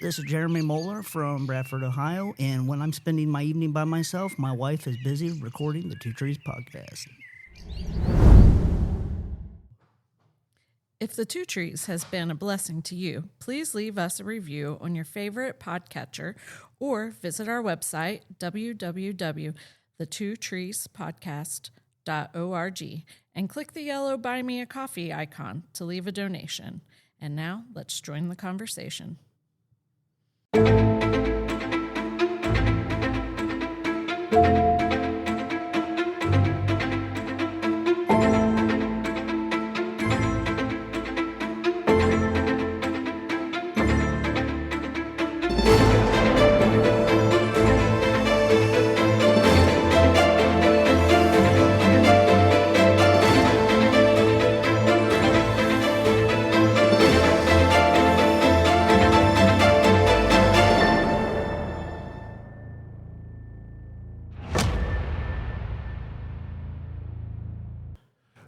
This is Jeremy Moeller from Bradford, Ohio, and when I'm spending my evening by myself, my wife is busy recording the Two Trees podcast. If the Two Trees has been a blessing to you, please leave us a review on your favorite podcatcher or visit our website, www.thetwotreespodcast.org, and click the yellow Buy Me a Coffee icon to leave a donation. And now, let's join the conversation.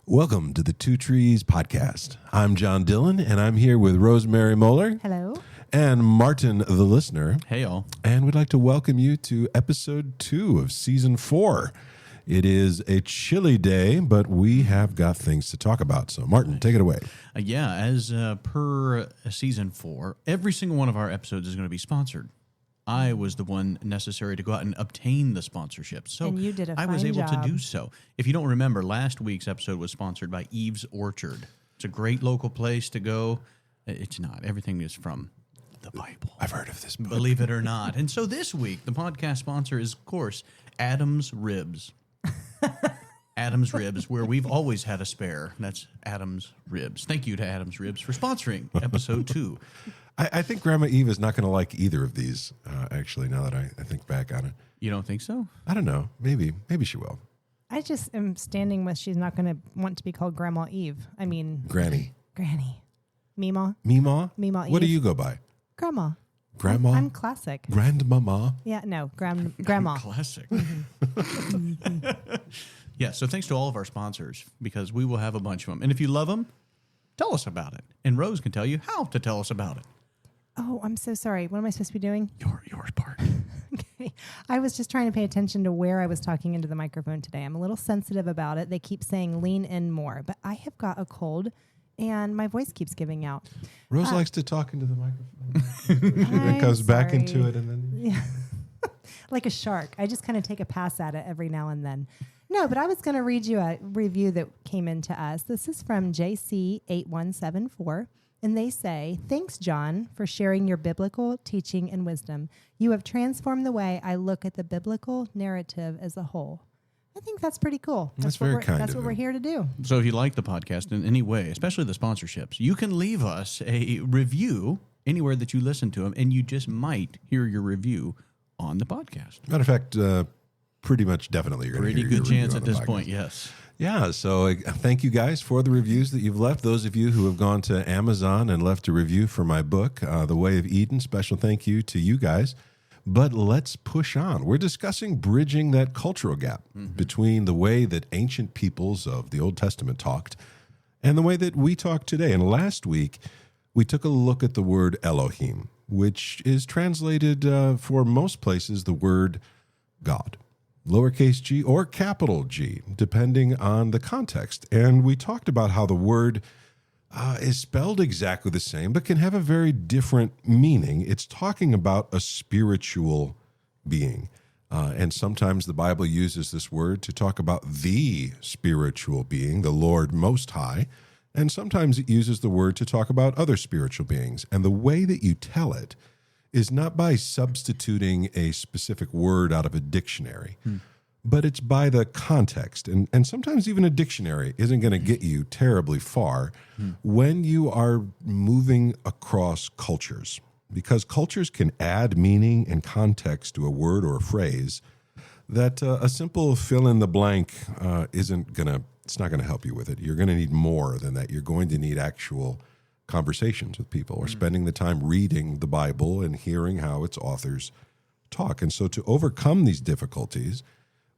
Welcome to the Two Trees podcast. I'm John Dillon, and I'm here with Rosemary Moeller. Hello. And Martin, the listener. Hey, all. And we'd like to welcome you to episode 2 of season 4. It is a chilly day, but we have got things to talk about. So, Martin, take it away. As per season 4, every single one of our episodes is going to be sponsored. I was the one necessary to go out and obtain the sponsorship. So And you did a I was fine able job. to do so. If you don't remember, last week's episode was sponsored by Eve's Orchard. It's a great local place to go. It's not. Everything is from the Bible. I've heard of this book. Believe it or not. And so this week, the podcast sponsor is, of course, Adam's Ribs. Adam's Ribs, where we've always had a spare. That's Adam's Ribs. Thank you to Adam's Ribs for sponsoring episode 2. I think Grandma Eve is not going to like either of these, actually, now that I think back on it. You don't think so? I don't know. Maybe she will. I just am standing with she's not going to want to be called Grandma Eve. I mean, Granny. Granny. Meemaw. Meemaw? Meemaw What do Eve. you go by? Grandma. Grandma? I'm classic. Grandmama? Yeah, no, grandma. Classic. Yeah, so thanks to all of our sponsors, because we will have a bunch of them. And if you love them, tell us about it. And Rose can tell you how to tell us about it. Oh, I'm so sorry. What am I supposed to be doing? Yours part. Okay. I was just trying to pay attention to where I was talking into the microphone today. I'm a little sensitive about it. They keep saying lean in more, but I have got a cold and my voice keeps giving out. Rose likes to talk into the microphone. Then I'm comes back sorry. into it and then... Yeah. Like a shark. I just kind of take a pass at it every now and then. No, but I was going to read you a review that came in to us. This is from JC8174. And they say, "Thanks, John, for sharing your biblical teaching and wisdom. You have transformed the way I look at the biblical narrative as a whole." I think that's pretty cool. That's very kind That's of what we're him. here to do. So if you like the podcast in any way, especially the sponsorships, you can leave us a review anywhere that you listen to them, and you just might hear your review on the podcast. Matter of fact, pretty much definitely you're going to Pretty hear good your chance review at on the this podcast. point, yes. Yeah, so thank you guys for the reviews that you've left. Those of you who have gone to Amazon and left a review for my book, The Way of Eden, special thank you to you guys. But let's push on. We're discussing bridging that cultural gap between the way that ancient peoples of the Old Testament talked and the way that we talk today. And last week, we took a look at the word Elohim, which is translated for most places the word God. Lowercase g or capital G, depending on the context. And we talked about how the word is spelled exactly the same, but can have a very different meaning. It's talking about a spiritual being. And sometimes the Bible uses this word to talk about the spiritual being, the Lord Most High. And sometimes it uses the word to talk about other spiritual beings. And the way that you tell it is not by substituting a specific word out of a dictionary, but it's by the context. And sometimes even a dictionary isn't going to get you terribly far when you are moving across cultures, because cultures can add meaning and context to a word or a phrase that a simple fill in the blank it's not going to help you with it. You're going to need more than that. You're going to need actual conversations with people or spending the time reading the Bible and hearing how its authors talk. And so to overcome these difficulties,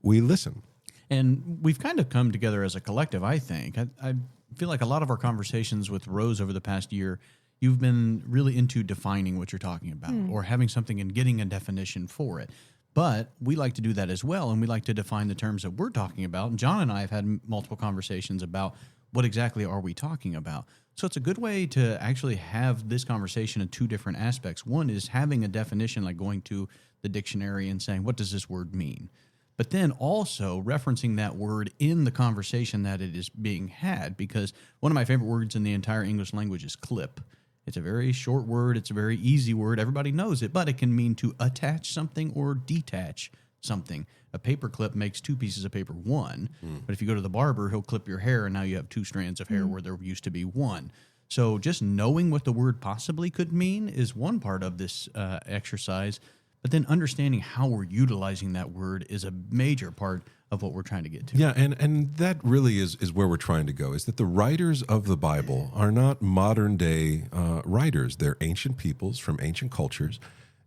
we listen. And we've kind of come together as a collective, I think. I feel like a lot of our conversations with Rose over the past year, you've been really into defining what you're talking about or having something and getting a definition for it. But we like to do that as well, and we like to define the terms that we're talking about. And John and I have had multiple conversations about what exactly are we talking about. So it's a good way to actually have this conversation in two different aspects. One is having a definition, like going to the dictionary and saying, what does this word mean? But then also referencing that word in the conversation that it is being had, because one of my favorite words in the entire English language is clip. It's a very short word. It's a very easy word. Everybody knows it, but it can mean to attach something or detach something. A paper clip makes two pieces of paper one, but if you go to the barber, he'll clip your hair, and now you have two strands of hair where there used to be one. So just knowing what the word possibly could mean is one part of this exercise, but then understanding how we're utilizing that word is a major part of what we're trying to get to. Yeah, and that really is where we're trying to go, is that the writers of the Bible are not modern-day writers. They're ancient peoples from ancient cultures.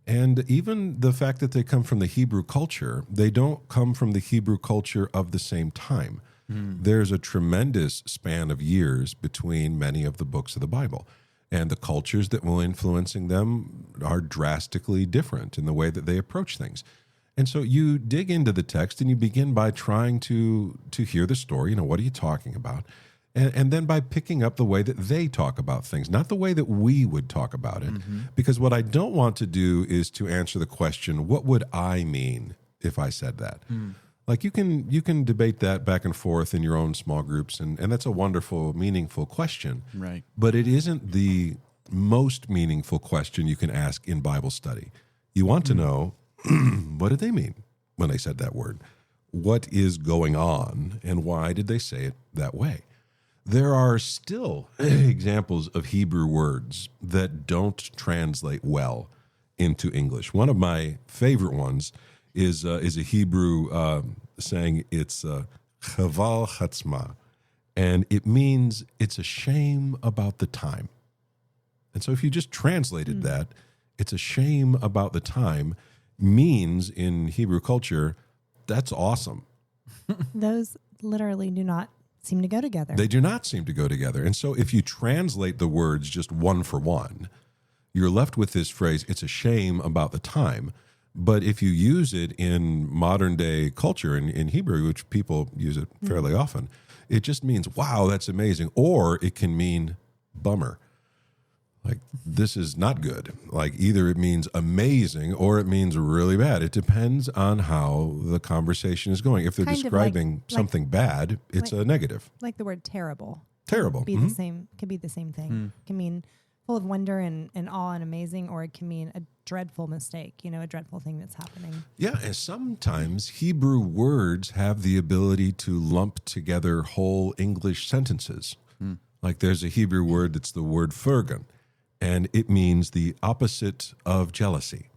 And even the fact that they come from the Hebrew culture, they don't come from the Hebrew culture of the same time. There's a tremendous span of years between many of the books of the Bible. And the cultures that will influencing them are drastically different in the way that they approach things. And so you dig into the text and you begin by trying to hear the story. You know, what are you talking about? And then by picking up the way that they talk about things, not the way that we would talk about it. Because what I don't want to do is to answer the question, what would I mean if I said that? Like you can debate that back and forth in your own small groups, and that's a wonderful, meaningful question. Right. But it isn't the most meaningful question you can ask in Bible study. You want to know, what did they mean when they said that word? What is going on, and why did they say it that way? There are still examples of Hebrew words that don't translate well into English. One of my favorite ones is a Hebrew saying, it's chaval chatzma, and it means it's a shame about the time. And so if you just translated that, it's a shame about the time, means in Hebrew culture, that's awesome. Those literally do not seem to go together. They do not seem to go together. And so if you translate the words just one for one, you're left with this phrase, it's a shame about the time. But if you use it in modern day culture, in Hebrew, which people use it fairly often, it just means, wow, that's amazing. Or it can mean bummer. Like, this is not good. Like, either it means amazing or it means really bad. It depends on how the conversation is going. If they're Kind of describing like- something bad, it's a negative. Like the word terrible. Terrible. Be the same. Could be the same thing. It can mean full of wonder and awe and amazing, or it can mean a dreadful mistake. You know, a dreadful thing that's happening. Yeah, and sometimes Hebrew words have the ability to lump together whole English sentences. Like there's a Hebrew word that's the word furgan, and it means the opposite of jealousy.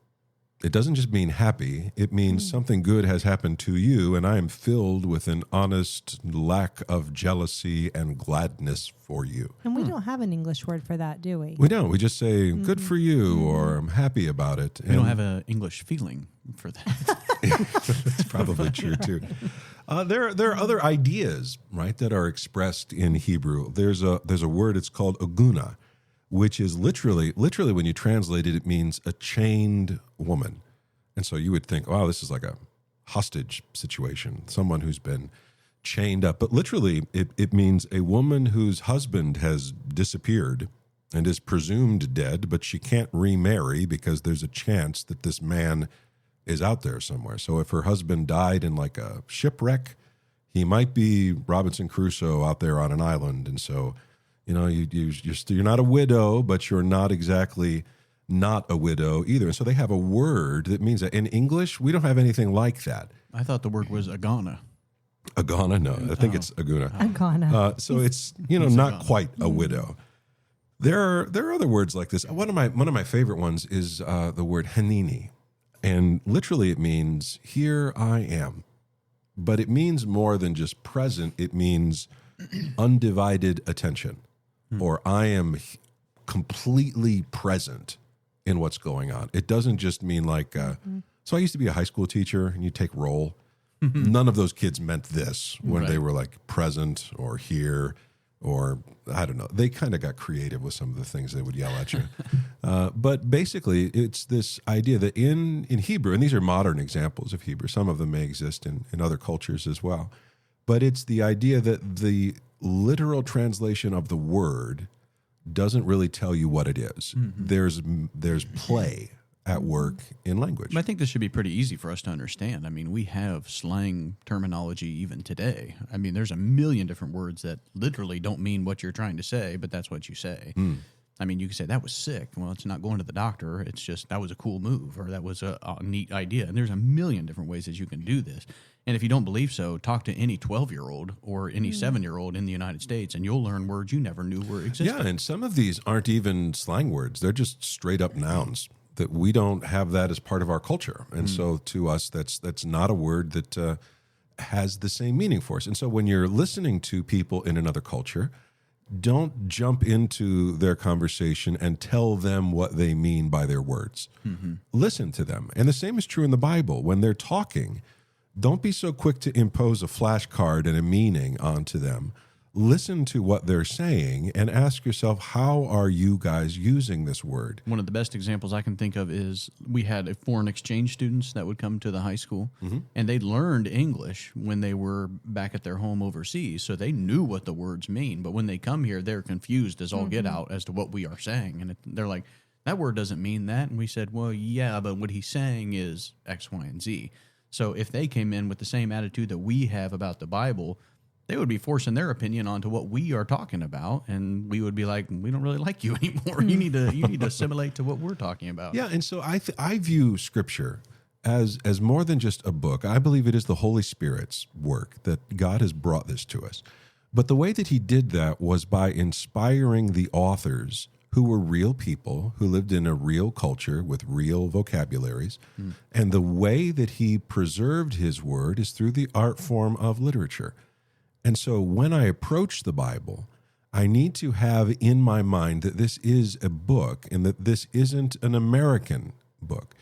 It doesn't just mean happy. It means something good has happened to you, and I am filled with an honest lack of jealousy and gladness for you. And we don't have an English word for that, do we? We don't. We just say, good for you, or I'm happy about it. We don't have an English feeling for that. That's probably true too. There are other ideas, right, that are expressed in Hebrew. There's a word. It's called aguna, which is literally when you translate it, it means a chained woman. And so you would think, wow, this is like a hostage situation, someone who's been chained up. But literally, it means a woman whose husband has disappeared and is presumed dead, but she can't remarry because there's a chance that this man is out there somewhere. So if her husband died in like a shipwreck, he might be Robinson Crusoe out there on an island. And so, you know, you're not a widow, but you're not exactly not a widow either. And so they have a word that means that. In English, we don't have anything like that. I thought the word was agana. Agana, no, I think it's aguna. Agana. So it's, you know, not quite a widow. There are other words like this. One of my favorite ones is the word hanini, and literally it means here I am, but it means more than just present. It means undivided attention, or I am completely present in what's going on. It doesn't just mean like. So I used to be a high school teacher, and you take roll. None of those kids meant this when they were like present or here. or I don't know. They kind of got creative with some of the things they would yell at you. But basically, it's this idea that in Hebrew, and these are modern examples of Hebrew, some of them may exist in other cultures as well, but it's the idea that the literal translation of the word doesn't really tell you what it is. There's play at work in language. I think this should be pretty easy for us to understand. I mean, we have slang terminology even today. I mean, there's a million different words that literally don't mean what you're trying to say, but that's what you say. I mean, you can say that was sick. Well, it's not going to the doctor. It's just that was a cool move, or that was a neat idea. And there's a million different ways that you can do this. And if you don't believe so, talk to any 12-year-old or any 7-year-old in the United States, and you'll learn words you never knew were existing. Yeah, and some of these aren't even slang words. They're just straight up nouns that we don't have that as part of our culture. And so to us, that's not a word that has the same meaning for us. And so when you're listening to people in another culture, don't jump into their conversation and tell them what they mean by their words. Listen to them. And the same is true in the Bible. When they're talking, don't be so quick to impose a flashcard and a meaning onto them. Listen to what they're saying and ask yourself, how are you guys using this word? One of the best examples I can think of is we had foreign exchange students that would come to the high school, and they learned English when they were back at their home overseas, so they knew what the words mean. But when they come here, they're confused as all get out as to what we are saying. And they're like, that word doesn't mean that. And we said, well, yeah, but what he's saying is X, Y, and Z. So if they came in with the same attitude that we have about the Bible, they would be forcing their opinion onto what we are talking about, and we would be like, we don't really like you anymore. You need to assimilate to what we're talking about. Yeah, and so I view Scripture as more than just a book. I believe it is the Holy Spirit's work that God has brought this to us. But the way that he did that was by inspiring the authors who were real people, who lived in a real culture with real vocabularies. And the way that he preserved his word is through the art form of literature. And so when I approach the Bible, I need to have in my mind that this is a book and that this isn't an American book.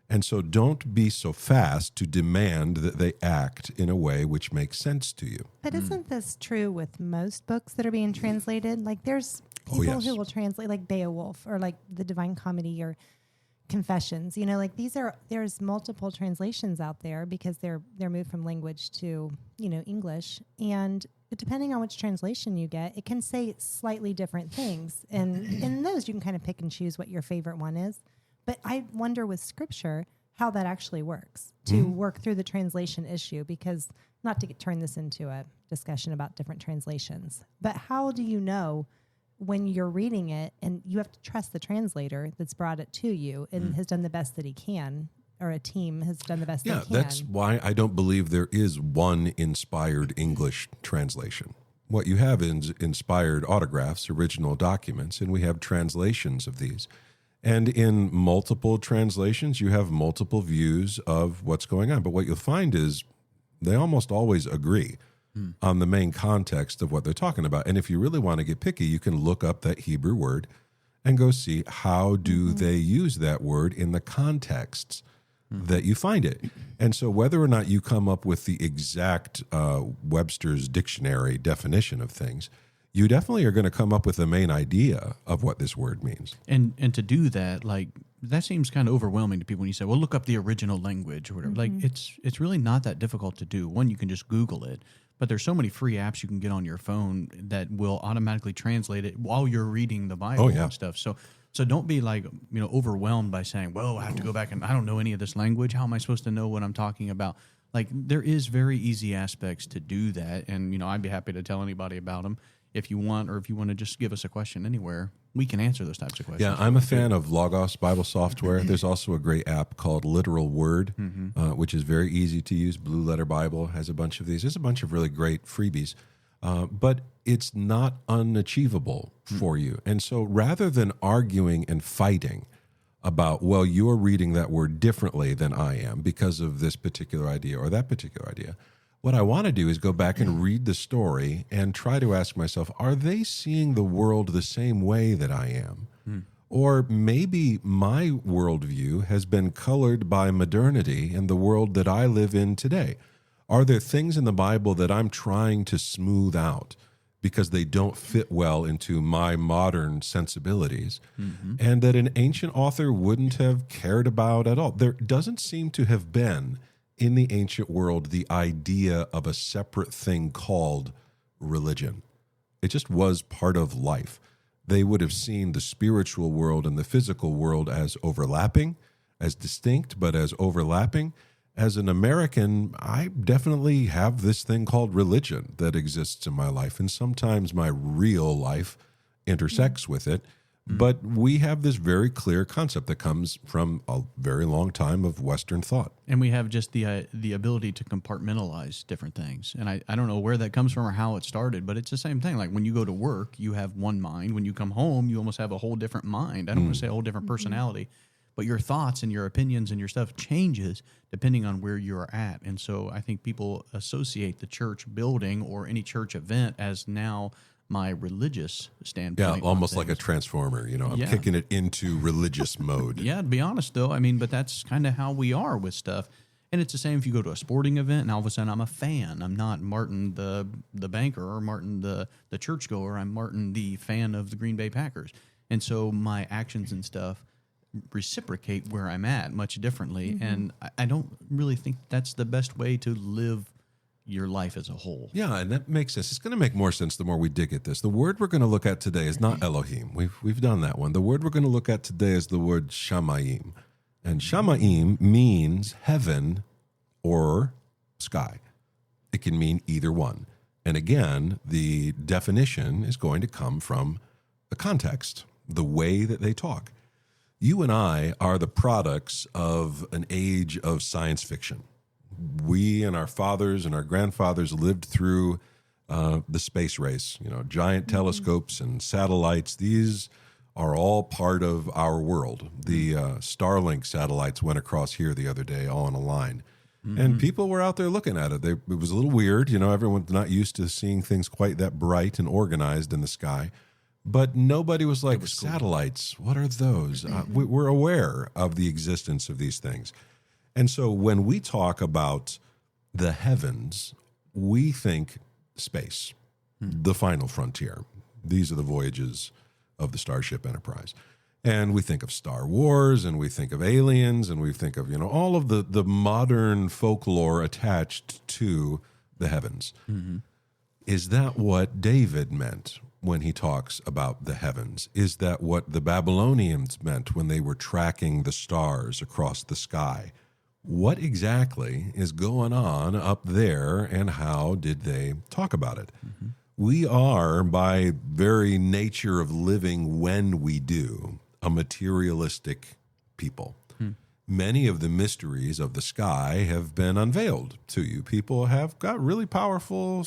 And so don't be so fast to demand that they act in a way which makes sense to you. But isn't this true with most books that are being translated? Like there's people who will translate like Beowulf or like the Divine Comedy or Confessions. You know, like there's multiple translations out there because they're moved from language to, English. And depending on which translation you get, it can say slightly different things. And in those, you can kind of pick and choose what your favorite one is. But I wonder with Scripture how that actually works to work through the translation issue, because not to turn this into a discussion about different translations, but how do you know when you're reading it, and you have to trust the translator that's brought it to you and has done the best that he can, or a team has done the best they can. Yeah, that's why I don't believe there is one inspired English translation. What you have is inspired autographs, original documents, and we have translations of these. And in multiple translations, you have multiple views of what's going on. But what you'll find is they almost always agree on the main context of what they're talking about. And if you really want to get picky, you can look up that Hebrew word and go see how do they use that word in the contexts that you find it. And so whether or not you come up with the exact Webster's dictionary definition of things, you definitely are going to come up with the main idea of what this word means. And to do that, like, that seems kind of overwhelming to people when you say, well, look up the original language or whatever. Like, it's really not that difficult to do. One, you can just Google it. But there's so many free apps you can get on your phone that will automatically translate it while you're reading the Bible and stuff. So don't be like, overwhelmed by saying, well, I have to go back and I don't know any of this language. How am I supposed to know what I'm talking about? Like, there is very easy aspects to do that. And, I'd be happy to tell anybody about them if you want, or if you want to just give us a question anywhere, we can answer those types of questions. Yeah, I'm a fan of Logos Bible software. There's also a great app called Literal Word, which is very easy to use. Blue Letter Bible has a bunch of these. There's a bunch of really great freebies, but it's not unachievable for you. And so rather than arguing and fighting about, well, you're reading that word differently than I am because of this particular idea or that particular idea, what I want to do is go back and read the story and try to ask myself, are they seeing the world the same way that I am? Or maybe my worldview has been colored by modernity and the world that I live in today. Are there things in the Bible that I'm trying to smooth out because they don't fit well into my modern sensibilities, and that an ancient author wouldn't have cared about at all. There doesn't seem to have been in the ancient world the idea of a separate thing called religion. It just was part of life. They would have seen the spiritual world and the physical world as overlapping, as distinct, but as overlapping. As an American, I definitely have this thing called religion that exists in my life, and sometimes my real life intersects with it. But we have this very clear concept that comes from a very long time of Western thought. And we have just the ability to compartmentalize different things. And I don't know where that comes from or how it started, but it's the same thing. Like when you go to work, you have one mind. When you come home, you almost have a whole different mind. I don't want to say a whole different personality, but your thoughts and your opinions and your stuff changes depending on where you're at. And so I think people associate the church building or any church event as now my religious standpoint. Yeah, almost like a transformer. You know, I'm kicking it into religious mode. Yeah, to be honest, though, I mean, but that's kind of how we are with stuff. And it's the same if you go to a sporting event and all of a sudden I'm a fan. I'm not Martin the banker or Martin the churchgoer. I'm Martin the fan of the Green Bay Packers. And so my actions and stuff reciprocate where I'm at much differently. And I don't really think that's the best way to live your life as a whole. Yeah, and that makes sense. It's going to make more sense the more we dig at this. The word we're going to look at today is not Elohim. We've done that one. The word we're going to look at today is the word Shamayim. And Shamayim means heaven or sky. It can mean either one. And again, the definition is going to come from the context, the way that they talk. You and I are the products of an age of science fiction. We and our fathers and our grandfathers lived through the space race, giant telescopes and satellites. These are all part of our world. The Starlink satellites went across here the other day, all in a line. And people were out there looking at it. It was a little weird. Everyone's not used to seeing things quite that bright and organized in the sky. But nobody was like, satellites, what are those? We're aware of the existence of these things. And so when we talk about the heavens, we think space, the final frontier. These are the voyages of the Starship Enterprise. And we think of Star Wars, and we think of aliens, and we think of, all of the modern folklore attached to the heavens. Is that what David meant when he talks about the heavens? Is that what the Babylonians meant when they were tracking the stars across the sky? What exactly is going on up there, and how did they talk about it? We are, by very nature of living when we do, a materialistic people. Many of the mysteries of the sky have been unveiled to you. People have got really powerful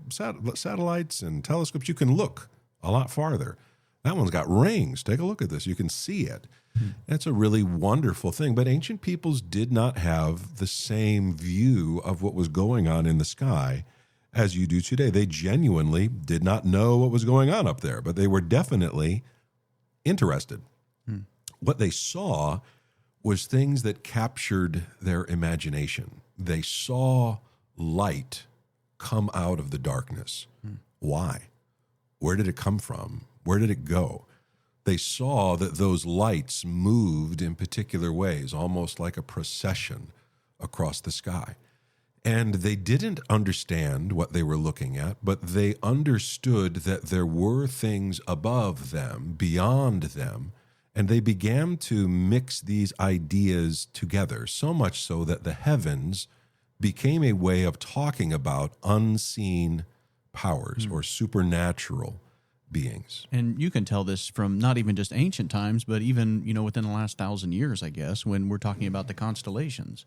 satellites and telescopes. You can look a lot farther. That one's got rings. Take a look at this. You can see it. That's a really wonderful thing. But ancient peoples did not have the same view of what was going on in the sky as you do today. They genuinely did not know what was going on up there, but they were definitely interested. What they saw was things that captured their imagination. They saw light come out of the darkness. Why? Where did it come from? Where did it go? They saw that those lights moved in particular ways, almost like a procession across the sky. And they didn't understand what they were looking at, but they understood that there were things above them, beyond them, and they began to mix these ideas together, so much so that the heavens became a way of talking about unseen powers or supernatural beings. And you can tell this from not even just ancient times, but even, within the last 1,000 years, I guess, when we're talking about the constellations.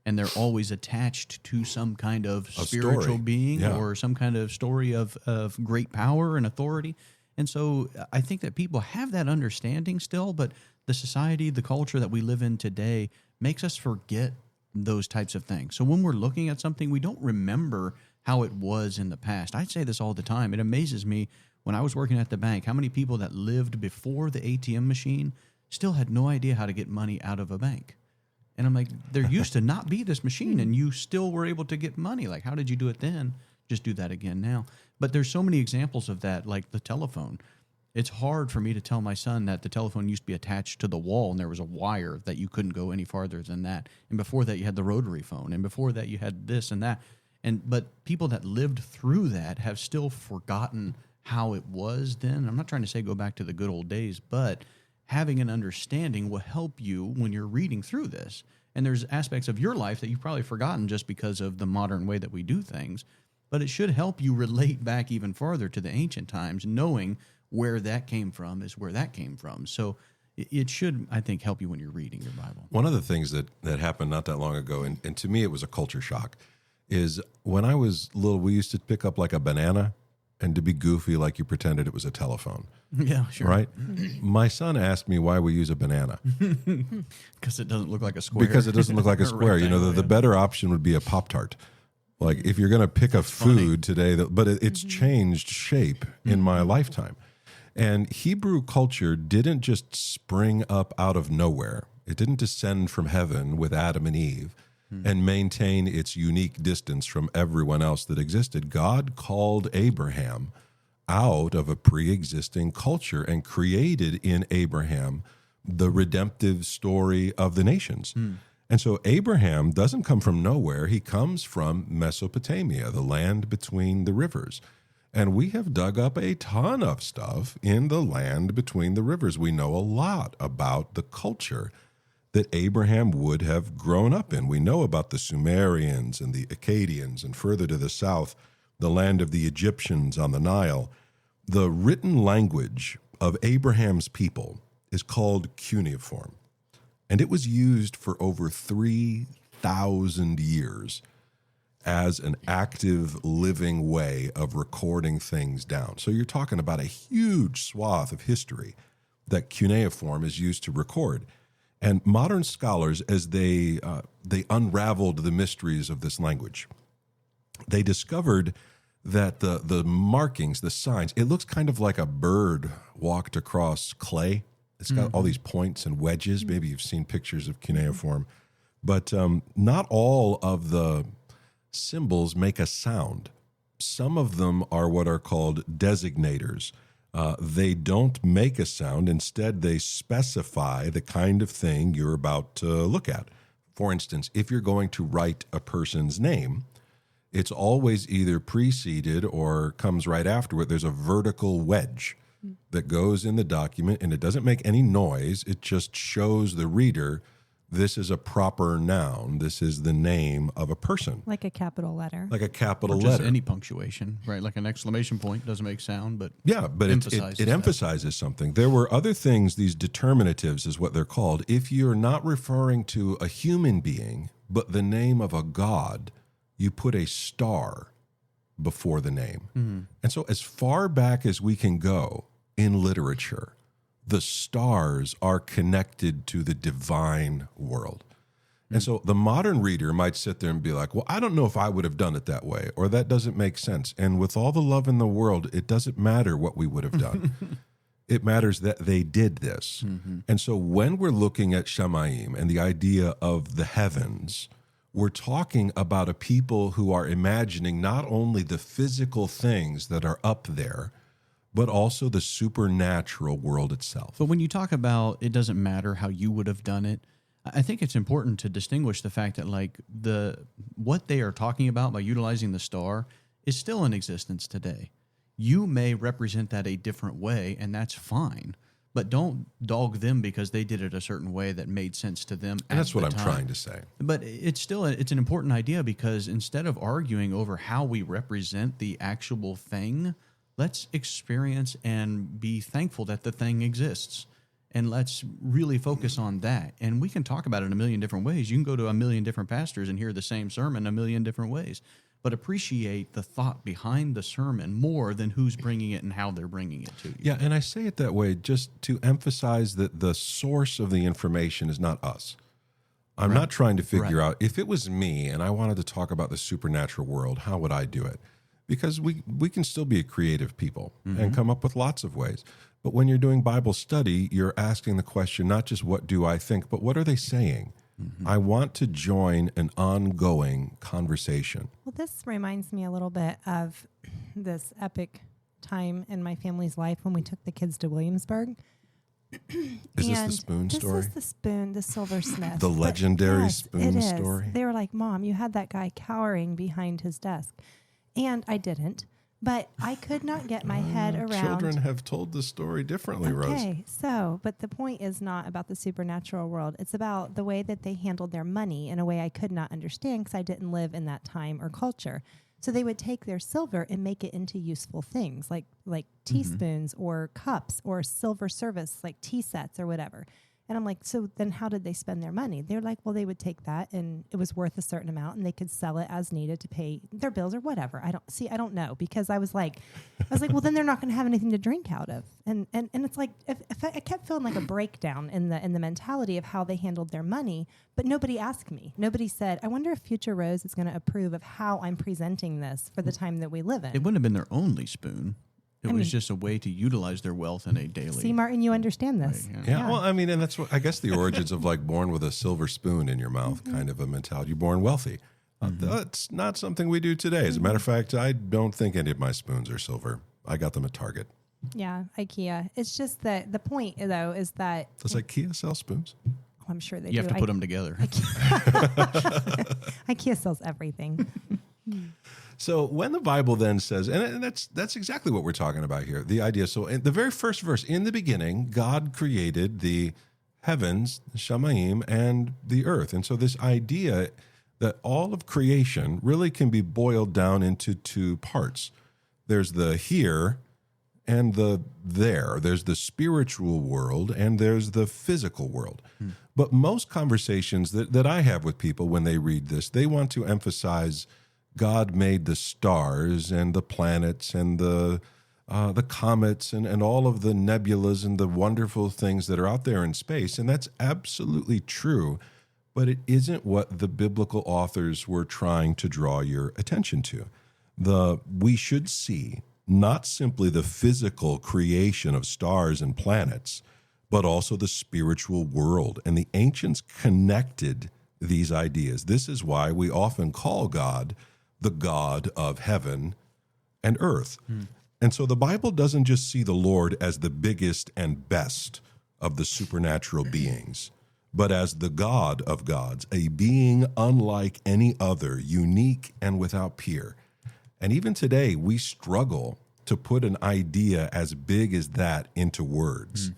And they're always attached to some kind of spiritual being or some kind of story of great power and authority. And so I think that people have that understanding still, but the society, the culture that we live in today makes us forget those types of things. So when we're looking at something, we don't remember how it was in the past. I say this all the time. It amazes me when I was working at the bank, how many people that lived before the ATM machine still had no idea how to get money out of a bank. And I'm like, there used to not be this machine, and you still were able to get money. Like, how did you do it then? Just do that again now. But there's so many examples of that, like the telephone. It's hard for me to tell my son that the telephone used to be attached to the wall and there was a wire that you couldn't go any farther than that. And before that, you had the rotary phone. And before that, you had this and that. But people that lived through that have still forgotten how it was then. I'm not trying to say go back to the good old days, but having an understanding will help you when you're reading through this. And there's aspects of your life that you've probably forgotten just because of the modern way that we do things. But it should help you relate back even farther to the ancient times, knowing where that came from is where that came from. So it should, I think, help you when you're reading your Bible. One of the things that happened not that long ago, and to me it was a culture shock, is when I was little, we used to pick up like a banana, and to be goofy, like you pretended it was a telephone. Yeah, sure. Right? My son asked me why we use a banana. Because it doesn't look like a square. Because it doesn't look like a square. You know, the better option would be a Pop-Tart. Like if you're going to pick a food today, but it's changed shape in my lifetime. And Hebrew culture didn't just spring up out of nowhere. It didn't descend from heaven with Adam and Eve and maintain its unique distance from everyone else that existed. God called Abraham out of a pre-existing culture and created in Abraham the redemptive story of the nations. And so Abraham doesn't come from nowhere. He comes from Mesopotamia, the land between the rivers. And we have dug up a ton of stuff in the land between the rivers. We know a lot about the culture that Abraham would have grown up in. We know about the Sumerians and the Akkadians, and further to the south, the land of the Egyptians on the Nile. The written language of Abraham's people is called cuneiform, and it was used for over 3,000 years as an active living way of recording things down. So you're talking about a huge swath of history that cuneiform is used to record. And modern scholars, as they unraveled the mysteries of this language, they discovered that the markings, the signs, it looks kind of like a bird walked across clay. It's got all these points and wedges. Maybe you've seen pictures of cuneiform. But not all of the symbols make a sound. Some of them are what are called designators. They don't make a sound. Instead, they specify the kind of thing you're about to look at. For instance, if you're going to write a person's name, it's always either preceded or comes right after it. There's a vertical wedge that goes in the document, and it doesn't make any noise. It just shows the reader this is a proper noun. This is the name of a person. Like a capital letter. Like a capital Or just letter. any punctuation, right? Like an exclamation point doesn't make sound, but Yeah, but it emphasizes something. There were other things, these determinatives is what they're called. If you're not referring to a human being, but the name of a god, you put a star before the name. And so as far back as we can go in literature, the stars are connected to the divine world. And so the modern reader might sit there and be like, well, I don't know if I would have done it that way, or that doesn't make sense. And with all the love in the world, it doesn't matter what we would have done. It matters that they did this. And so when we're looking at Shamayim and the idea of the heavens, we're talking about a people who are imagining not only the physical things that are up there, but also the supernatural world itself. But when you talk about it doesn't matter how you would have done it, I think it's important to distinguish the fact that like what they are talking about by utilizing the star is still in existence today. You may represent that a different way, and that's fine. But don't dog them because they did it a certain way that made sense to them. And that's what I'm time. trying to say. But it's an important idea because instead of arguing over how we represent the actual thing, let's experience and be thankful that the thing exists. And let's really focus on that. And we can talk about it in a million different ways. You can go to a million different pastors and hear the same sermon a million different ways. But appreciate the thought behind the sermon more than who's bringing it and how they're bringing it to you. Yeah, and I say it that way just to emphasize that the source of the information is not us. I'm not trying to figure out, if it was me and I wanted to talk about the supernatural world, how would I do it? Because we can still be a creative people and come up with lots of ways. But when you're doing Bible study, you're asking the question, not just what do I think, but what are they saying? I want to join an ongoing conversation. Well, this reminds me a little bit of this epic time in my family's life when we took the kids to Williamsburg. Is this the spoon story? This is the spoon, the silversmith. The legendary Yes, spoon it is. story? They were like, Mom, you had that guy cowering behind his desk. And I didn't. But I could not get my head around. Children have told the story differently, Rose. Okay, so, but the point is not about the supernatural world. It's about the way that they handled their money in a way I could not understand because I didn't live in that time or culture. So they would take their silver and make it into useful things like teaspoons or cups or silver service, like tea sets or whatever. And I'm like, so then how did they spend their money? They're like, well, they would take that and it was worth a certain amount and they could sell it as needed to pay their bills or whatever. I don't know, because I was like, well, then they're not going to have anything to drink out of. And it's like, if I kept feeling like a breakdown in the mentality of how they handled their money, but nobody asked me. Nobody said, I wonder if Future Rose is going to approve of how I'm presenting this for the time that we live in. It wouldn't have been their only spoon. It was just a way to utilize their wealth in a daily. See, Martin, you understand this. Right, Yeah, well, I mean, and that's what I guess the origins of like born with a silver spoon in your mouth kind of a mentality. You're born wealthy. That's not something we do today. As a matter of fact, I don't think any of my spoons are silver. I got them at Target. Yeah, IKEA. It's just that the point, though, is that Does IKEA sell spoons? I'm sure they You do. have to put them together. IKEA sells everything. So when the Bible then says, and that's exactly what we're talking about here, the idea. So in the very first verse, in the beginning, God created the heavens, Shamayim, and the earth. And so this idea that all of creation really can be boiled down into two parts. There's the here and the there. There's the spiritual world and there's the physical world. But most conversations that I have with people when they read this, they want to emphasize God made the stars and the planets and the comets and all of the nebulas and the wonderful things that are out there in space. And that's absolutely true, but it isn't what the biblical authors were trying to draw your attention to. We should see not simply the physical creation of stars and planets, but also the spiritual world. And the ancients connected these ideas. This is why we often call God the God of heaven and earth. And so the Bible doesn't just see the Lord as the biggest and best of the supernatural beings, but as the God of gods, a being unlike any other, unique and without peer. And even today, we struggle to put an idea as big as that into words.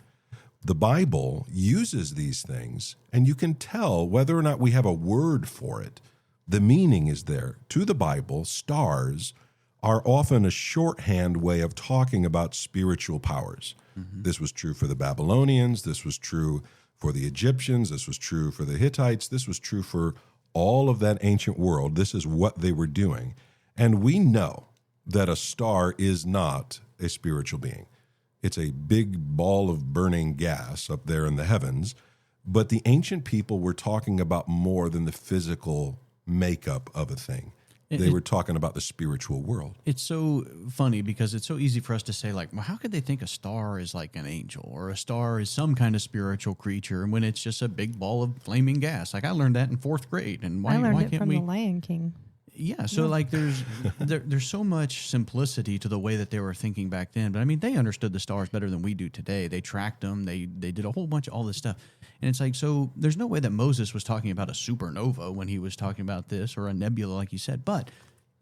The Bible uses these things, and you can tell whether or not we have a word for it. The meaning is there. To the Bible, stars are often a shorthand way of talking about spiritual powers. This was true for the Babylonians. This was true for the Egyptians. This was true for the Hittites. This was true for all of that ancient world. This is what they were doing. And we know that a star is not a spiritual being. It's a big ball of burning gas up there in the heavens. But the ancient people were talking about more than the physical makeup of a thing. They were talking about the spiritual world. It's so funny because it's so easy for us to say, like, well, how could they think a star is like an angel or a star is some kind of spiritual creature, and when it's just a big ball of flaming gas? Like, I learned that in 4th grade, and why I learned it can't from we? The Lion King. Yeah, so like there's so much simplicity to the way that they were thinking back then. But I mean, they understood the stars better than we do today. They tracked them. They did a whole bunch of all this stuff. And it's like, so there's no way that Moses was talking about a supernova when he was talking about this, or a nebula, like you said. But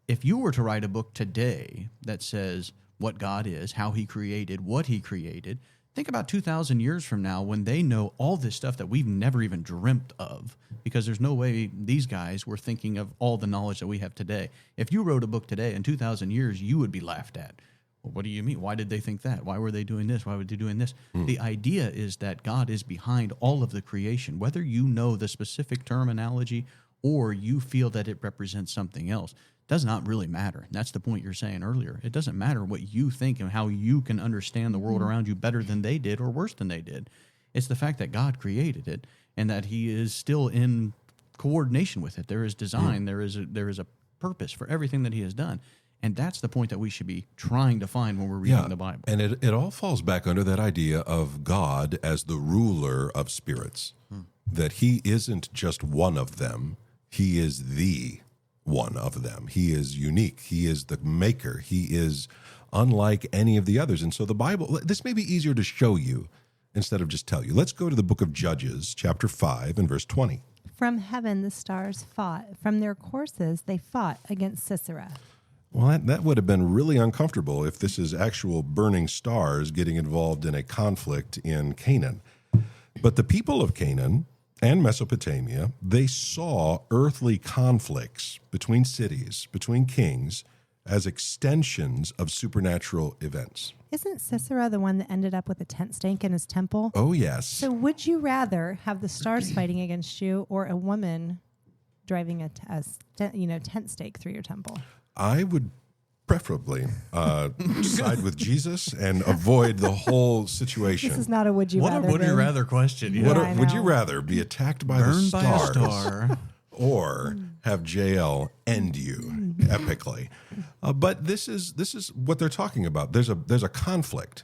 if you were to write a book today that says what God is, how he created, what he created, think about 2,000 years from now when they know all this stuff that we've never even dreamt of, because there's no way these guys were thinking of all the knowledge that we have today. If you wrote a book today in 2,000 years, you would be laughed at. Well, what do you mean? Why did they think that? Why were they doing this? Why were they doing this? The idea is that God is behind all of the creation, whether you know the specific terminology or you feel that it represents something else. Does not really matter. That's the point you're saying earlier. It doesn't matter what you think and how you can understand the world around you better than they did or worse than they did. It's the fact that God created it and that he is still in coordination with it. There is design. There is a purpose for everything that he has done. And that's the point that we should be trying to find when we're reading the Bible. And it all falls back under that idea of God as the ruler of spirits, that he isn't just one of them. He is the one of them. He is unique. He is the maker. He is unlike any of the others. And so the Bible, this may be easier to show you instead of just tell you. Let's go to the book of Judges, chapter 5 and verse 20. From heaven the stars fought. From their courses they fought against Sisera. Well, that would have been really uncomfortable if this is actual burning stars getting involved in a conflict in Canaan. But the people of Canaan and Mesopotamia, they saw earthly conflicts between cities, between kings, as extensions of supernatural events. Isn't Sisera the one that ended up with a tent stake in his temple? Oh, yes. So would you rather have the stars fighting against you or a woman driving a tent stake through your temple? I would preferably side with Jesus and avoid the whole situation. This is not a would you What rather. a would you though. rather question? Yeah, I Would you know. rather be attacked by the Burned by a stars star. or have JL end you epically? But this is what they're talking about. There's a conflict,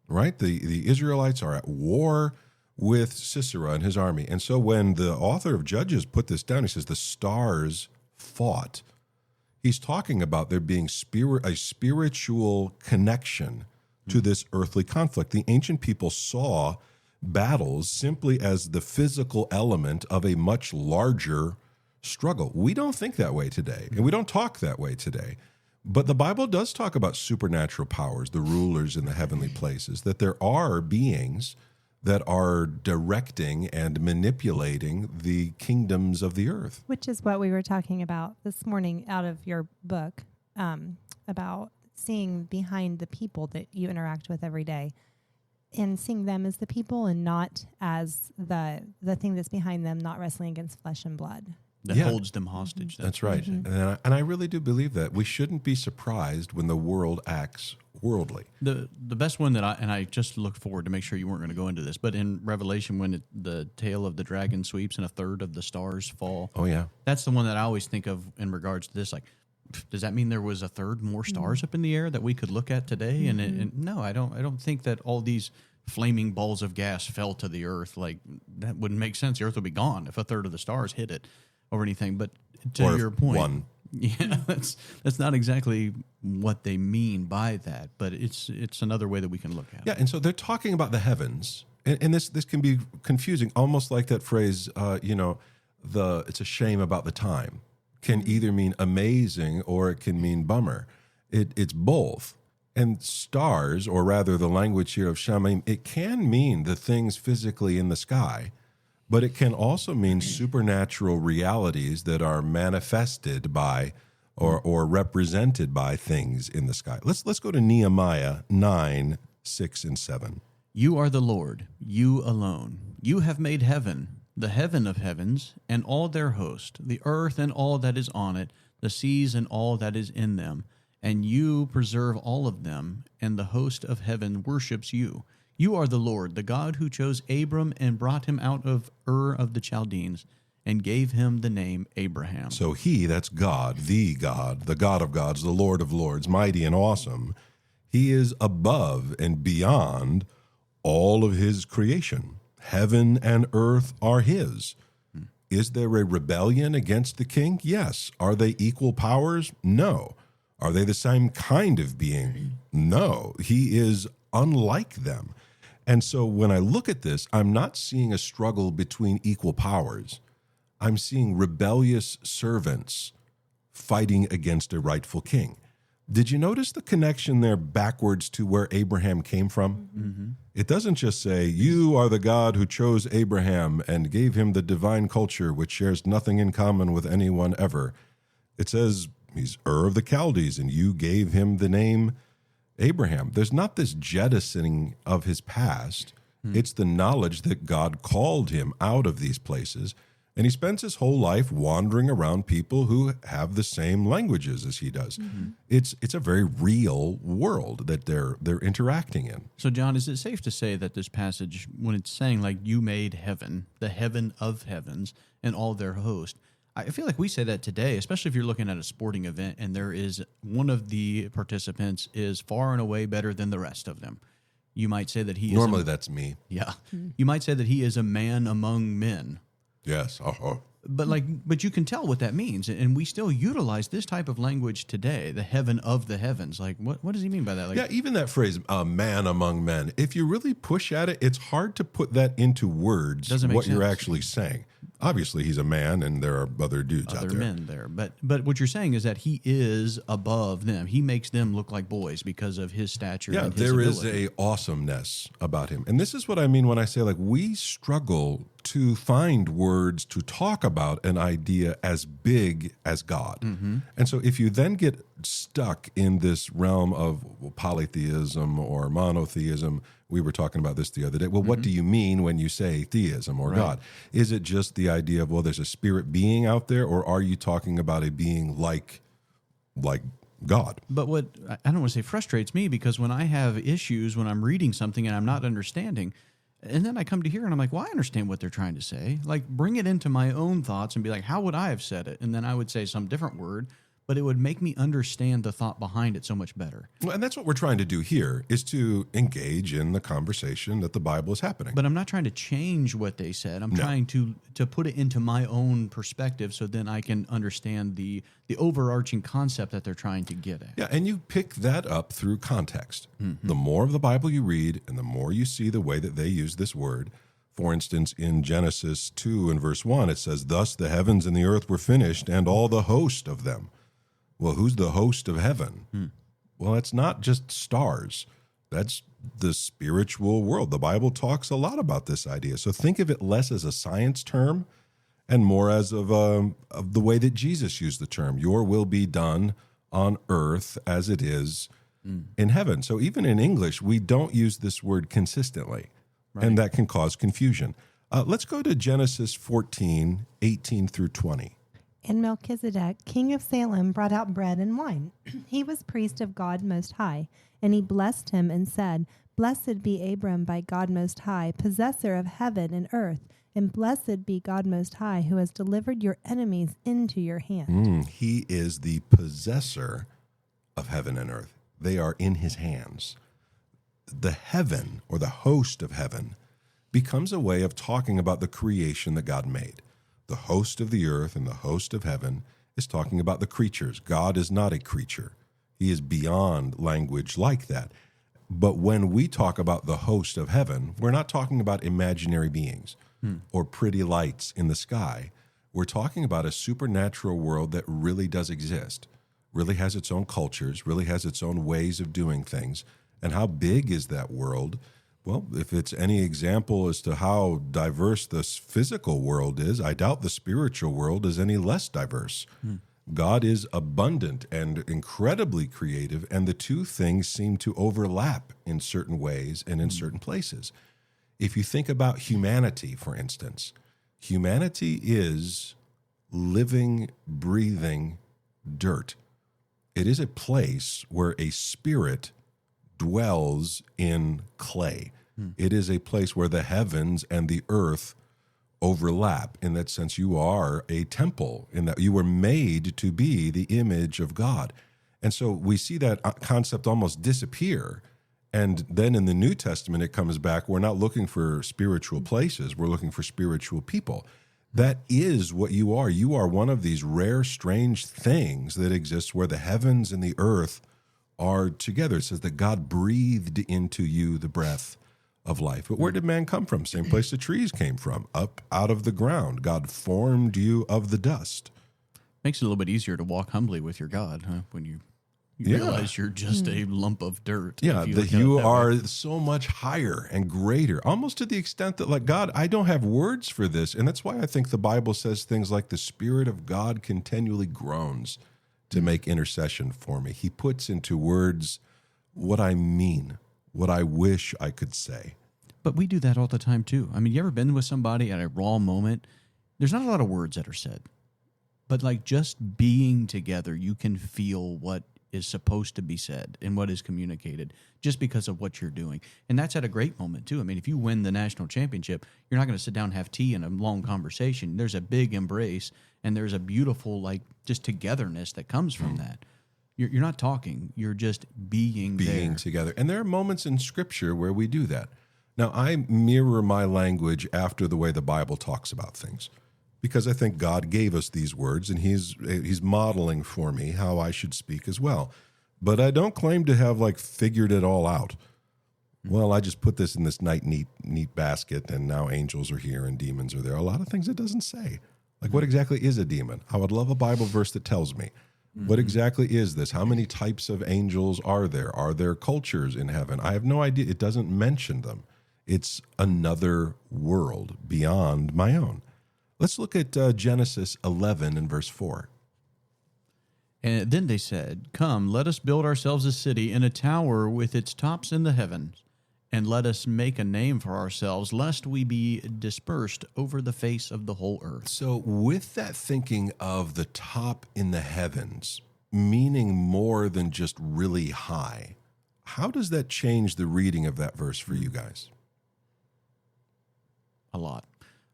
right? The Israelites are at war with Sisera and his army. And so when the author of Judges put this down, he says the stars fought. He's talking about there being a spiritual connection to this earthly conflict. The ancient people saw battles simply as the physical element of a much larger struggle. We don't think that way today, and we don't talk that way today. But the Bible does talk about supernatural powers, the rulers in the heavenly places, that there are beings that are directing and manipulating the kingdoms of the earth. Which is what we were talking about this morning out of your book, about seeing behind the people that you interact with every day and seeing them as the people and not as the thing that's behind them, not wrestling against flesh and blood. That Yeah. holds them hostage. That's right. And I really do believe that. We shouldn't be surprised when the world acts worldly. The best one that I just looked forward to make sure you weren't going to go into this, but in Revelation when the tail of the dragon sweeps and a third of the stars fall. Oh, yeah. That's the one that I always think of in regards to this. Like, does that mean there was a third more stars up in the air that we could look at today? And no, I don't think that all these flaming balls of gas fell to the earth. Like, that wouldn't make sense. The earth would be gone if a third of the stars hit it or anything. But to Or your point, one. yeah, that's not exactly what they mean by that, but it's another way that we can look at it. Yeah, and so they're talking about the heavens, and this can be confusing, almost like that phrase, it's a shame about the time, can either mean amazing or it can mean bummer. It's both. And stars, or rather the language here of Shamim, it can mean the things physically in the sky, but it can also mean supernatural realities that are manifested by or represented by things in the sky. Let's go to Nehemiah 9, 6, and 7. You are the Lord, you alone. You have made heaven, the heaven of heavens, and all their host, the earth and all that is on it, the seas and all that is in them. And you preserve all of them, and the host of heaven worships you. You are the Lord, the God who chose Abram and brought him out of Ur of the Chaldeans, and gave him the name Abraham. So he, that's God, the God of gods, the Lord of lords, mighty and awesome. He is above and beyond all of his creation. Heaven and earth are his. Is there a rebellion against the king? Yes. Are they equal powers? No. Are they the same kind of being? No. He is unlike them. And so when I look at this, I'm not seeing a struggle between equal powers. I'm seeing rebellious servants fighting against a rightful king. Did you notice the connection there backwards to where Abraham came from? Mm-hmm. It doesn't just say, you are the God who chose Abraham and gave him the divine culture, which shares nothing in common with anyone ever. It says, he's Ur of the Chaldees, and you gave him the name Abraham. There's not this jettisoning of his past. It's the knowledge that God called him out of these places, and he spends his whole life wandering around people who have the same languages as he does. Mm-hmm. It's a very real world that they're interacting in. So, John, is it safe to say that this passage, when it's saying, like, you made heaven, the heaven of heavens, and all their host, I feel like we say that today, especially if you're looking at a sporting event and there is one of the participants is far and away better than the rest of them. You might say that he Normally is that's me. yeah. You might say that he is a man among men. Yes. Uh-huh. But you can tell what that means, and we still utilize this type of language today. The heaven of the heavens. Like, what does he mean by that? Like, Yeah, even that phrase, a man among men, if you really push at it, it's hard to put that into words, Doesn't make what you're sense. actually saying. Obviously, he's a man, and there are other dudes out other there. men there, but what you're saying is that he is above them. He makes them look like boys because of his stature. Yeah, and his there is ability. a awesomeness about him. And this is what I mean when I say, like, we struggle to find words to talk about an idea as big as God. And so if you then get stuck in this realm of polytheism or monotheism, we were talking about this the other day. Well, what do you mean when you say theism or God? Is it just the idea of, well, there's a spirit being out there, or are you talking about a being like God? But what I don't want to say frustrates me, because when I have issues when I'm reading something and I'm not understanding, and then I come to here and I'm like, well, I understand what they're trying to say. Like, bring it into my own thoughts and be like, how would I have said it? And then I would say some different word, but it would make me understand the thought behind it so much better. Well, and that's what we're trying to do here, is to engage in the conversation that the Bible is happening. But I'm not trying to change what they said. I'm trying to put it into my own perspective, so then I can understand the overarching concept that they're trying to get at. Yeah, and you pick that up through context. The more of the Bible you read, and the more you see the way that they use this word. For instance, in Genesis 2 and verse 1, it says, "Thus the heavens and the earth were finished, and all the host of them." Well, who's the host of heaven? Well, it's not just stars. That's the spiritual world. The Bible talks a lot about this idea. So think of it less as a science term and more as of the way that Jesus used the term. Your will be done on earth as it is in heaven. So even in English, we don't use this word consistently, and that can cause confusion. Let's go to Genesis 14, 18 through 20. And Melchizedek, king of Salem, brought out bread and wine. He was priest of God Most High, and he blessed him and said, "Blessed be Abram by God Most High, possessor of heaven and earth, and blessed be God Most High, who has delivered your enemies into your hand." He is the possessor of heaven and earth. They are in his hands. The heaven, or the host of heaven, becomes a way of talking about the creation that God made. The host of the earth and the host of heaven is talking about the creatures. God is not a creature. He is beyond language like that. But when we talk about the host of heaven, we're not talking about imaginary beings or pretty lights in the sky. We're talking about a supernatural world that really does exist, really has its own cultures, really has its own ways of doing things. And how big is that world? Well, if it's any example as to how diverse this physical world is, I doubt the spiritual world is any less diverse. God is abundant and incredibly creative, and the two things seem to overlap in certain ways and in certain places. If you think about humanity, for instance, humanity is living, breathing dirt. It is a place where a spirit dwells in clay. It is a place where the heavens and the earth overlap. In that sense, you are a temple, in that you were made to be the image of God. And so we see that concept almost disappear. And then in the New Testament, it comes back. We're not looking for spiritual places. We're looking for spiritual people. That is what you are. You are one of these rare, strange things that exists where the heavens and the earth are together. It says that God breathed into you the breath of life. But where did man come from? Same place the trees came from, up out of the ground. God formed you of the dust. Makes it a little bit easier to walk humbly with your God, huh? When you realize you're just a lump of dirt. Yeah, if that look at it you that way. are so much higher and greater, almost to the extent that, like, God, I don't have words for this. And that's why I think the Bible says things like the Spirit of God continually groans to make intercession for me. He puts into words what I mean, what I wish I could say. But we do that all the time too. I mean, you ever been with somebody at a raw moment? There's not a lot of words that are said, but like just being together, you can feel what is supposed to be said and what is communicated just because of what you're doing. And that's at a great moment too. I mean, if you win the national championship, you're not going to sit down and have tea and a long conversation. There's a big embrace and there's a beautiful, like, just togetherness that comes from that. You're not talking, you're just being there. Together. And there are moments in Scripture where we do that. Now, I mirror my language after the way the Bible talks about things. because I think God gave us these words, and he's modeling for me how I should speak as well. But I don't claim to have like figured it all out. Well, I just put this in this neat basket, and now angels are here and demons are there. A lot of things it doesn't say. Like, what exactly is a demon? I would love a Bible verse that tells me. What exactly is this? How many types of angels are there? Are there cultures in heaven? I have no idea. It doesn't mention them. It's another world beyond my own. Let's look at Genesis 11 and verse 4. And then they said, "Come, let us build ourselves a city and a tower with its tops in the heavens, and let us make a name for ourselves, lest we be dispersed over the face of the whole earth." So with that thinking of the top in the heavens, meaning more than just really high, how does that change the reading of that verse for you guys? A lot.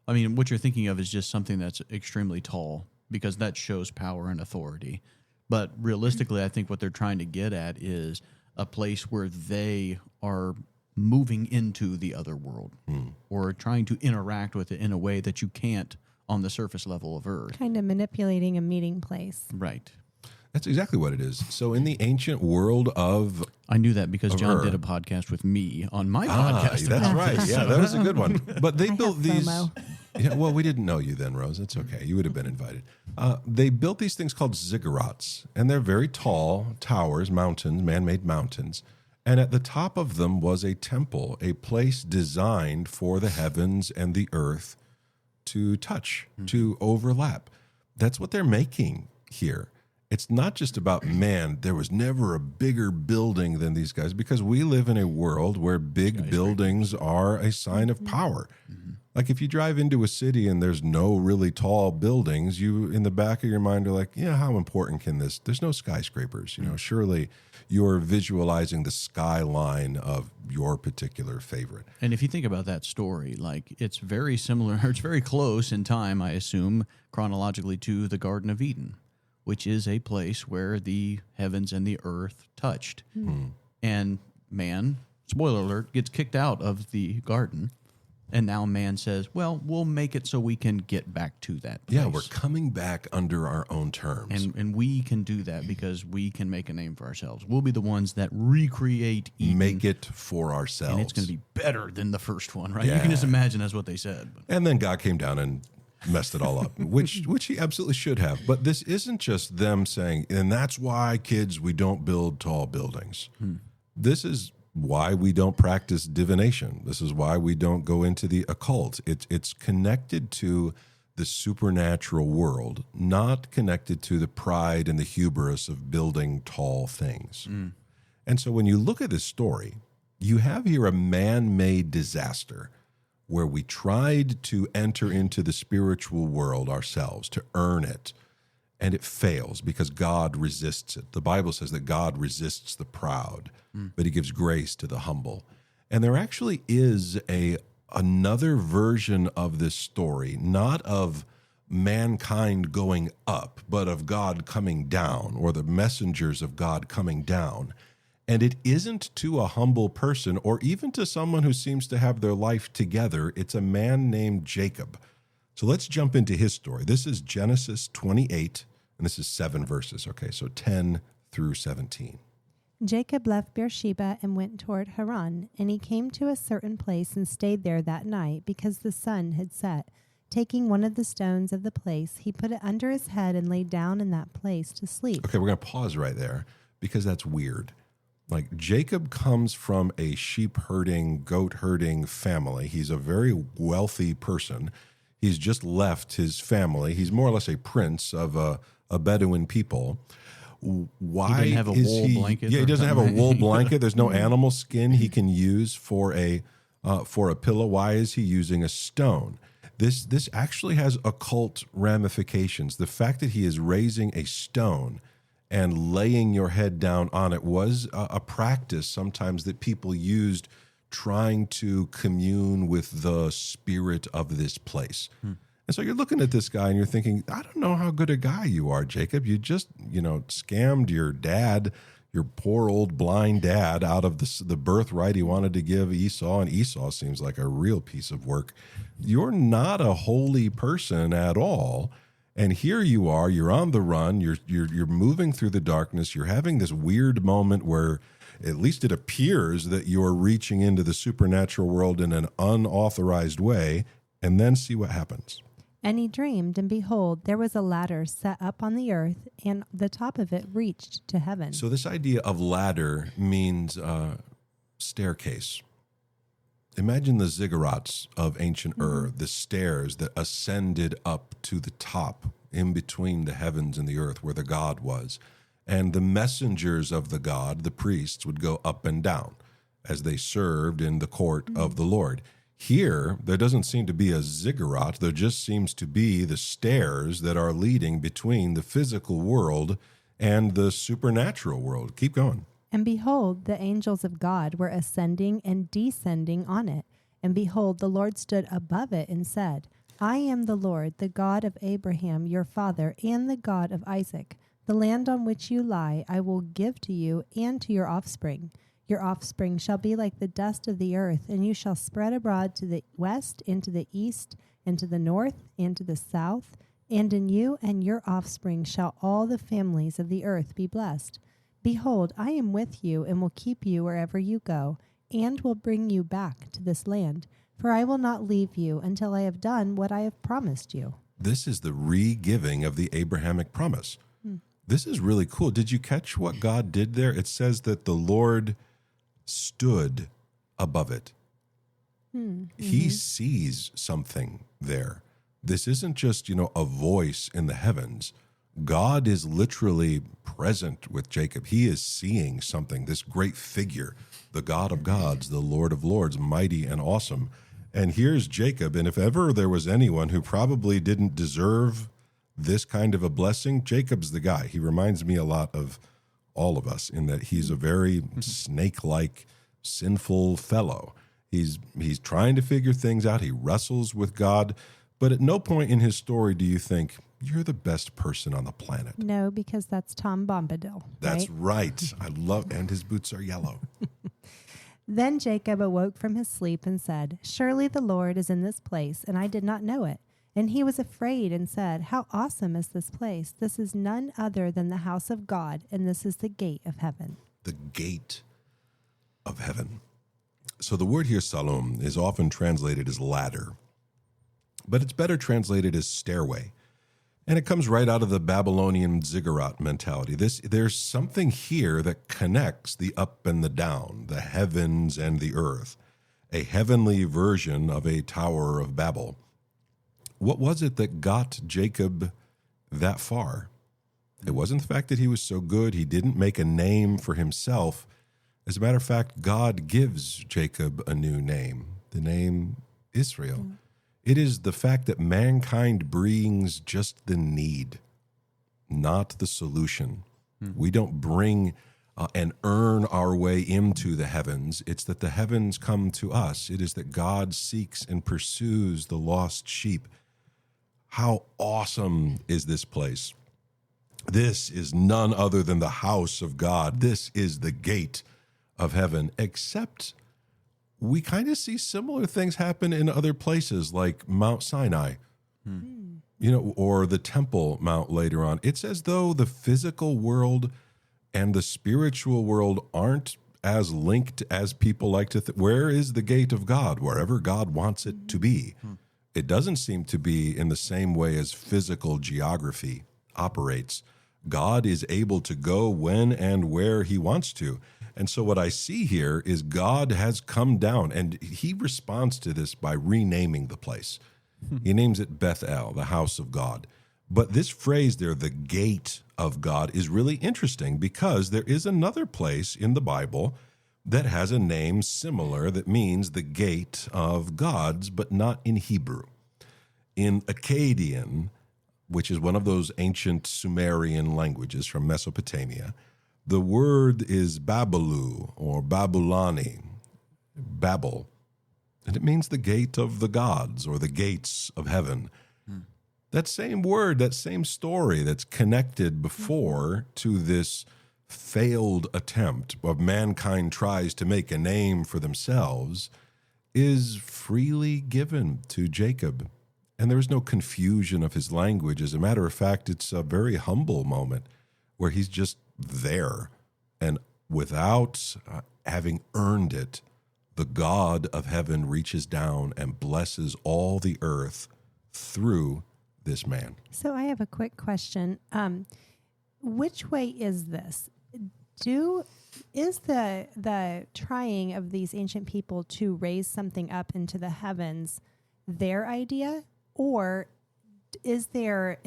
I mean, what you're thinking of is just something that's extremely tall, because that shows power and authority. But realistically, I think what they're trying to get at is a place where they are moving into the other world, or trying to interact with it in a way that you can't on the surface level of Earth. Kind of manipulating a meeting place. Right. That's exactly what it is. So in the ancient world of... I knew that because John her. did a podcast with me on my podcast. That's right. Yeah, that was a good one. But they I built have these... FOMO. Yeah, well, we didn't know you then, Rose. It's okay. You would have been invited. They built these things called ziggurats, and they're very tall towers, mountains, man-made mountains. And at the top of them was a temple, a place designed for the heavens and the earth to touch, to overlap. That's what they're making here. It's not just about, man, there was never a bigger building than these guys, because we live in a world where big buildings are a sign of power. Like if you drive into a city and there's no really tall buildings, you in the back of your mind are like, yeah, how important can this? There's no skyscrapers. You know, surely you're visualizing the skyline of your particular favorite. And if you think about that story, like it's very similar, or it's very close in time, I assume, chronologically to the Garden of Eden, which is a place where the heavens and the earth touched. And man, spoiler alert, gets kicked out of the garden. And now man says, well, we'll make it so we can get back to that place. Yeah, we're coming back under our own terms. And we can do that because we can make a name for ourselves. We'll be the ones that recreate Eden. Make it for ourselves. And it's going to be better than the first one, right? You Yeah. can just imagine that's what they said. And then God came down and messed it all up, which he absolutely should have. But this isn't just them saying, and that's why, kids, we don't build tall buildings. This is why we don't practice divination. This is why we don't go into the occult. It's connected to the supernatural world, not connected to the pride and the hubris of building tall things. And so when you look at this story, you have here a man-made disaster where we tried to enter into the spiritual world ourselves, to earn it, and it fails because God resists it. The Bible says that God resists the proud, but he gives grace to the humble. And there actually is another version of this story, not of mankind going up, but of God coming down, or the messengers of God coming down. And it isn't to a humble person or even to someone who seems to have their life together. It's a man named Jacob. So let's jump into his story. This is Genesis 28, and this is 7 verses. Okay, so 10 through 17. Jacob left Beersheba and went toward Haran, and he came to a certain place and stayed there that night because the sun had set. Taking one of the stones of the place, he put it under his head and lay down in that place to sleep. Okay, we're going to pause right there because that's weird. Like, Jacob comes from a sheep herding, goat herding family. He's a very wealthy person. He's just left his family. He's more or less a prince of a Bedouin people. Why He didn't have a is wool he? blanket Yeah, he or doesn't have a something. wool blanket. There's no animal skin he can use for a pillow. Why is he using a stone? This actually has occult ramifications. The fact that he is raising a stone and laying your head down on it was a practice sometimes that people used trying to commune with the spirit of this place. And so you're looking at this guy and you're thinking, I don't know how good a guy you are, Jacob. You just, scammed your dad. your poor old blind dad out of the birthright he wanted to give Esau, and Esau seems like a real piece of work. You're not a holy person at all. And here you are, you're on the run, you're moving through the darkness, you're having this weird moment where at least it appears that you're reaching into the supernatural world in an unauthorized way, and then see what happens. And he dreamed, and behold, there was a ladder set up on the earth, and the top of it reached to heaven. So this idea of ladder means staircase. Imagine the ziggurats of ancient Ur, the stairs that ascended up to the top in between the heavens and the earth where the God was. And the messengers of the God, the priests, would go up and down as they served in the court of the Lord. Here, there doesn't seem to be a ziggurat. There just seems to be the stairs that are leading between the physical world and the supernatural world. Keep going. And behold, the angels of God were ascending and descending on it. And behold, the Lord stood above it and said, I am the Lord, the God of Abraham, your father, and the God of Isaac. The land on which you lie I will give to you and to your offspring. Your offspring shall be like the dust of the earth, and you shall spread abroad to the west, and to the east, and to the north, and to the south. And in you and your offspring shall all the families of the earth be blessed. Behold, I am with you, and will keep you wherever you go, and will bring you back to this land. For I will not leave you until I have done what I have promised you. This is the re-giving of the Abrahamic promise. This is really cool. Did you catch what God did there? It says that the Lord stood above it. He sees something there. This isn't just, a voice in the heavens. God is literally present with Jacob. He is seeing something, this great figure, the God of gods, the Lord of lords, mighty and awesome. And here's Jacob. And if ever there was anyone who probably didn't deserve this kind of a blessing, Jacob's the guy. He reminds me a lot of all of us in that he's a very snake-like, sinful fellow. He's trying to figure things out. He wrestles with God. But at no point in his story do you think, you're the best person on the planet. No, because that's Tom Bombadil. That's right. I love, and his boots are yellow. Then Jacob awoke from his sleep and said, Surely the Lord is in this place, and I did not know it. And he was afraid and said, How awesome is this place? This is none other than the house of God, and this is the gate of heaven. The gate of heaven. So the word here, salom, is often translated as ladder, but it's better translated as stairway. And it comes right out of the Babylonian ziggurat mentality. There's something here that connects the up and the down, the heavens and the earth, a heavenly version of a Tower of Babel. What was it that got Jacob that far? It wasn't the fact that he was so good. He didn't make a name for himself. As a matter of fact, God gives Jacob a new name, the name Israel. It is the fact that mankind brings just the need, not the solution. We don't bring and earn our way into the heavens. It's that the heavens come to us. It is that God seeks and pursues the lost sheep. How awesome is this place? This is none other than the house of God. This is the gate of heaven, except we kind of see similar things happen in other places like Mount Sinai, or the Temple Mount later on. It's as though the physical world and the spiritual world aren't as linked as people like to think. Where is the gate of God? Wherever God wants it to be. It doesn't seem to be in the same way as physical geography operates. God is able to go when and where he wants to. And so what I see here is God has come down, and he responds to this by renaming the place. He names it Bethel, the house of God. But this phrase there, the gate of God, is really interesting because there is another place in the Bible that has a name similar that means the gate of gods, but not in Hebrew. In Akkadian, which is one of those ancient Sumerian languages from Mesopotamia, the word is Babalu or Babulani, Babel, and it means the gate of the gods or the gates of heaven. That same word, that same story that's connected before to this failed attempt of mankind tries to make a name for themselves is freely given to Jacob. And there is no confusion of his language. As a matter of fact, it's a very humble moment where he's just there. And without having earned it, the God of heaven reaches down and blesses all the earth through this man. So I have a quick question. Which way is this? Is the trying of these ancient people to raise something up into the heavens their idea, or is there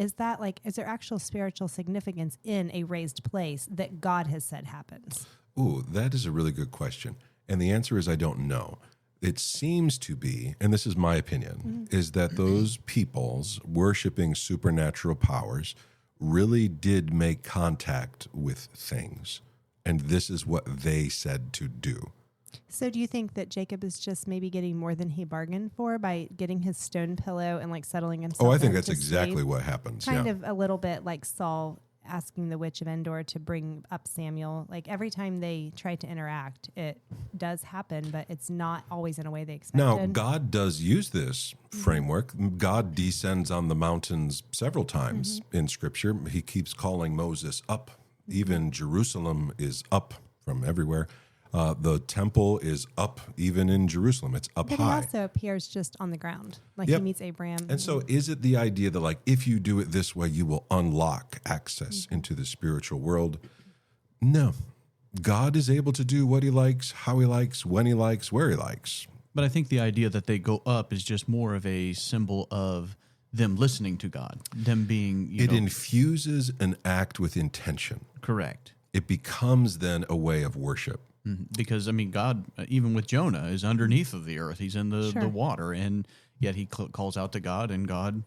actual spiritual significance in a raised place that God has said happens? Ooh, that is a really good question. And the answer is I don't know. It seems to be, and this is my opinion, is that those peoples worshiping supernatural powers really did make contact with things. And this is what they said to do. So do you think that Jacob is just maybe getting more than he bargained for by getting his stone pillow and like settling himself? Oh, I think that's into exactly sleep? what happens. Kind yeah. of a little bit like Saul asking the witch of Endor to bring up Samuel. Like every time they try to interact, it does happen, but it's not always in a way they expected. Now, God does use this framework. God descends on the mountains several times in Scripture. He keeps calling Moses up. Even Jerusalem is up from everywhere. The temple is up, even in Jerusalem. It's up But high. he also appears just on the ground. Like Yep. he meets Abraham. And so is it the idea that, like, if you do it this way, you will unlock access into the spiritual world? No. God is able to do what he likes, how he likes, when he likes, where he likes. But I think the idea that they go up is just more of a symbol of them listening to God, them being, It infuses an act with intention. correct. It becomes then a way of worship. Because, I mean, God, even with Jonah, is underneath of the earth. He's in the Sure. water, and yet he calls out to God, and God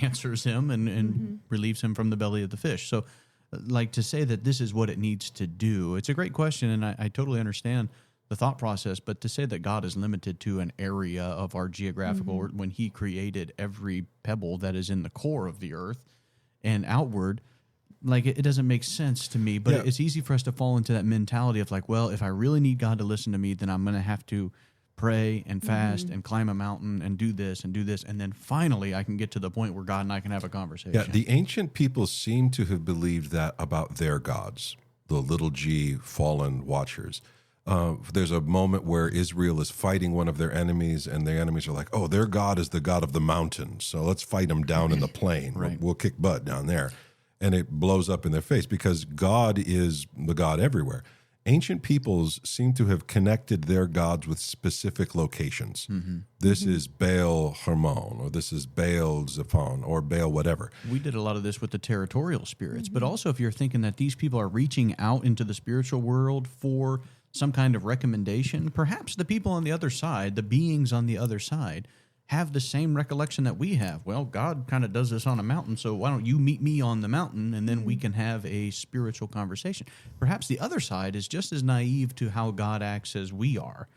answers him and relieves him from the belly of the fish. So, like, to say that this is what it needs to do, it's a great question, and I totally understand the thought process, but to say that God is limited to an area of our geographical, when he created every pebble that is in the core of the earth and outward, like it doesn't make sense to me. But Yeah. it's easy for us to fall into that mentality of like, well, if I really need God to listen to me, then I'm going to have to pray and fast and climb a mountain and do this, and then finally I can get to the point where God and I can have a conversation. Yeah, the ancient people seem to have believed that about their gods, the little g fallen watchers. There's a moment where Israel is fighting one of their enemies, and their enemies are like, oh, their God is the God of the mountain, so let's fight him down in the plain. Right. We'll kick butt down there. And it blows up in their face because God is the God everywhere. Ancient peoples seem to have connected their gods with specific locations. This is Baal Hermon, or this is Baal Zephon, or Baal whatever. We did a lot of this with the territorial spirits, but also if you're thinking that these people are reaching out into the spiritual world for some kind of recommendation, perhaps the people on the other side, the beings on the other side, have the same recollection that we have. Well, God kind of does this on a mountain, so why don't you meet me on the mountain, and then we can have a spiritual conversation. Perhaps the other side is just as naive to how God acts as we are.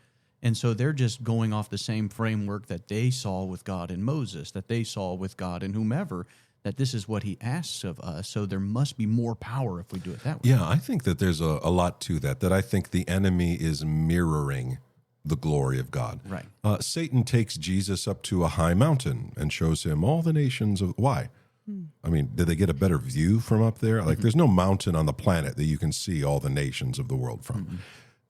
And so they're just going off the same framework that they saw with God and Moses, that they saw with God and whomever, that this is what he asks of us. So there must be more power if we do it that way. Yeah, I think that there's a lot to that I think the enemy is mirroring the glory of God. Right. Satan takes Jesus up to a high mountain and shows him all the nations of... Why? I mean, did they get a better view from up there? Like, there's no mountain on the planet that you can see all the nations of the world from.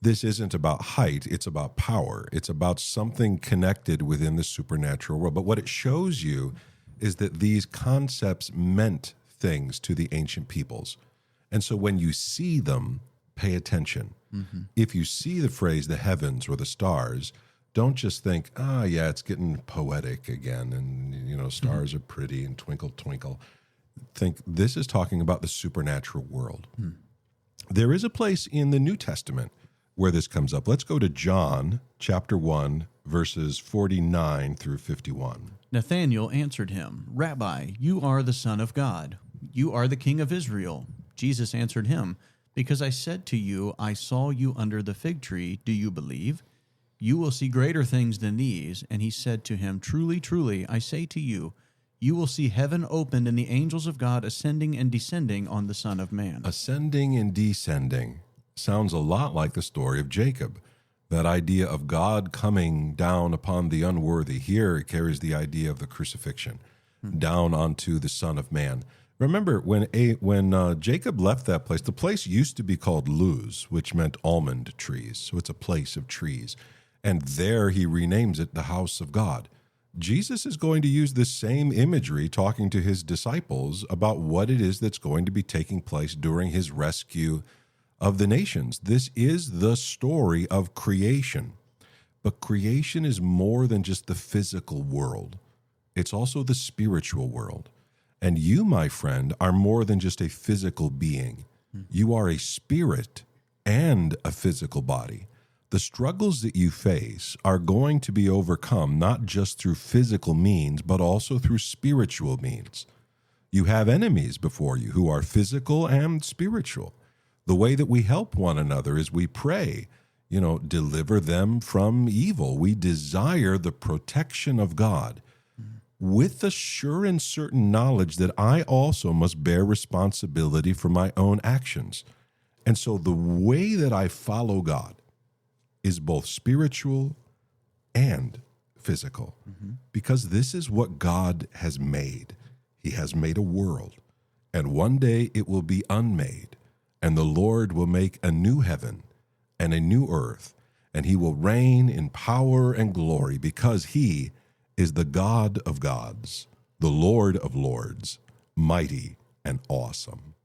This isn't about height. It's about power. It's about something connected within the supernatural world. But what it shows you is that these concepts meant things to the ancient peoples. And so when you see them, pay attention. If you see the phrase the heavens or the stars, don't just think, yeah, it's getting poetic again, and you know, stars are pretty and twinkle, twinkle. Think this is talking about the supernatural world. There is a place in the New Testament where this comes up. Let's go to John chapter 1, verses 49 through 51. Nathanael answered him, Rabbi, you are the Son of God. You are the King of Israel. Jesus answered him, because I said to you, I saw you under the fig tree. Do you believe? You will see greater things than these. And he said to him, Truly, truly, I say to you, you will see heaven opened and the angels of God ascending and descending on the Son of Man. Ascending and descending sounds a lot like the story of Jacob. That idea of God coming down upon the unworthy. Here it carries the idea of the crucifixion, down onto the Son of Man. Remember, when Jacob left that place, the place used to be called Luz, which meant almond trees. So it's a place of trees. And there he renames it the house of God. Jesus is going to use this same imagery talking to his disciples about what it is that's going to be taking place during his rescue of the nations. This is the story of creation. But creation is more than just the physical world. It's also the spiritual world. And you, my friend, are more than just a physical being. You are a spirit and a physical body. The struggles that you face are going to be overcome not just through physical means, but also through spiritual means. You have enemies before you who are physical and spiritual. The way that we help one another is we pray, deliver them from evil. We desire the protection of God with the sure and certain knowledge that I also must bear responsibility for my own actions. And so the way that I follow God is both spiritual and physical, because this is what God has made. He has made a world, and one day it will be unmade, and the Lord will make a new heaven and a new earth, and he will reign in power and glory, because he is the God of gods, the Lord of lords, mighty and awesome.